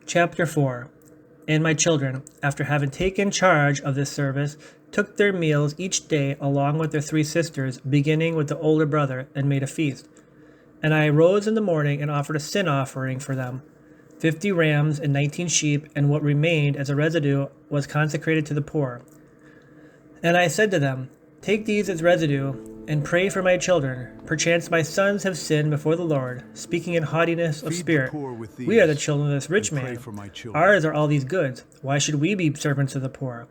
Chapter 4. And my children, after having taken charge of this service, took their meals each day along with their 3 sisters, beginning with the older brother, and made a feast. And I arose in the morning and offered a sin offering for them. 50 rams and 19 sheep, and what remained as a residue was consecrated to the poor. And I said to them, Take these as residue, and pray for my children. Perchance my sons have sinned before the Lord, speaking in haughtiness of spirit. We are the children of this rich man. Ours are all these goods. Why should we be servants of the poor?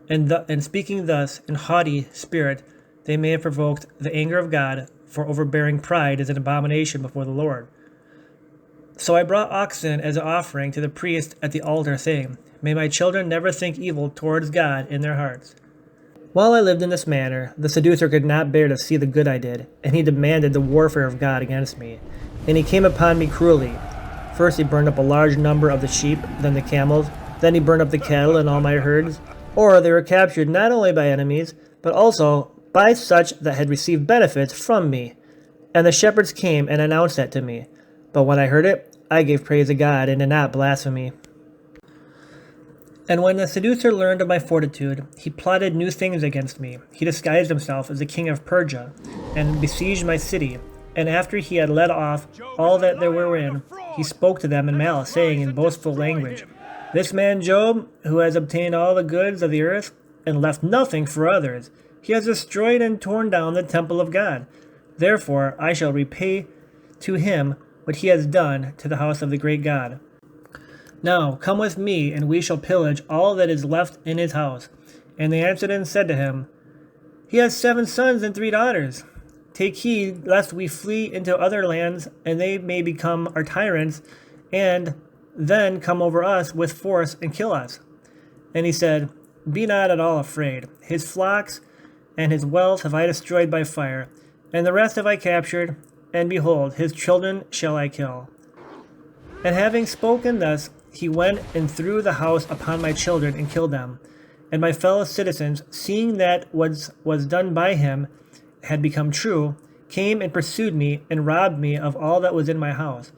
And speaking thus in haughty spirit, they may have provoked the anger of God, for overbearing pride is an abomination before the Lord. So I brought oxen as an offering to the priest at the altar, saying, May my children never think evil towards God in their hearts. While I lived in this manner, the seducer could not bear to see the good I did, and he demanded the warfare of God against me. And he came upon me cruelly. First he burned up a large number of the sheep, then the camels, then he burned up the cattle and all my herds. Or they were captured not only by enemies, but also by such that had received benefits from me. And the shepherds came and announced that to me. But when I heard it, I gave praise to God, and did not blaspheme. And when the seducer learned of my fortitude, he plotted new things against me. He disguised himself as the king of Persia, and besieged my city. And after he had led off all that there were in, he spoke to them in malice, saying in boastful language, This man Job, who has obtained all the goods of the earth, and left nothing for others, he has destroyed and torn down the temple of God. Therefore I shall repay to him what he has done to the house of the great God. Now come with me, and we shall pillage all that is left in his house. And they answered and said to him, He has 7 sons and 3 daughters. Take heed lest we flee into other lands, and they may become our tyrants, and then come over us with force and kill us. And he said, Be not at all afraid. His flocks and his wealth have I destroyed by fire, and the rest have I captured, and behold, his children shall I kill. And having spoken thus, he went and threw the house upon my children and killed them. And my fellow citizens, seeing that what was done by him had become true, came and pursued me and robbed me of all that was in my house.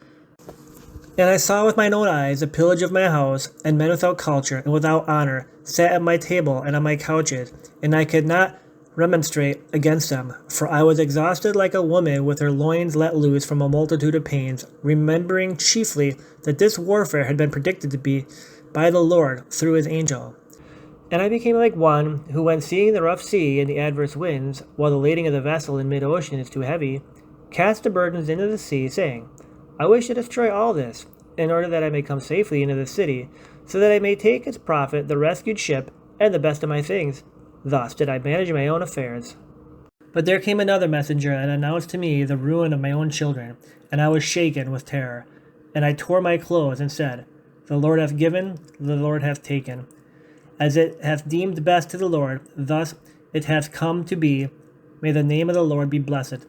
And I saw with mine own eyes the pillage of my house, and men without culture and without honor sat at my table and on my couches, and I could not remonstrate against them, for I was exhausted like a woman with her loins let loose from a multitude of pains, remembering chiefly that this warfare had been predicted to be by the Lord through his angel. And I became like one who, when seeing the rough sea and the adverse winds, while the lading of the vessel in mid-ocean is too heavy, cast the burdens into the sea, saying, I wish to destroy all this, in order that I may come safely into the city, so that I may take as profit the rescued ship and the best of my things. Thus did I manage my own affairs. But there came another messenger and announced to me the ruin of my own children, and I was shaken with terror. And I tore my clothes and said, The Lord hath given, the Lord hath taken. As it hath deemed best to the Lord, thus it hath come to be. May the name of the Lord be blessed.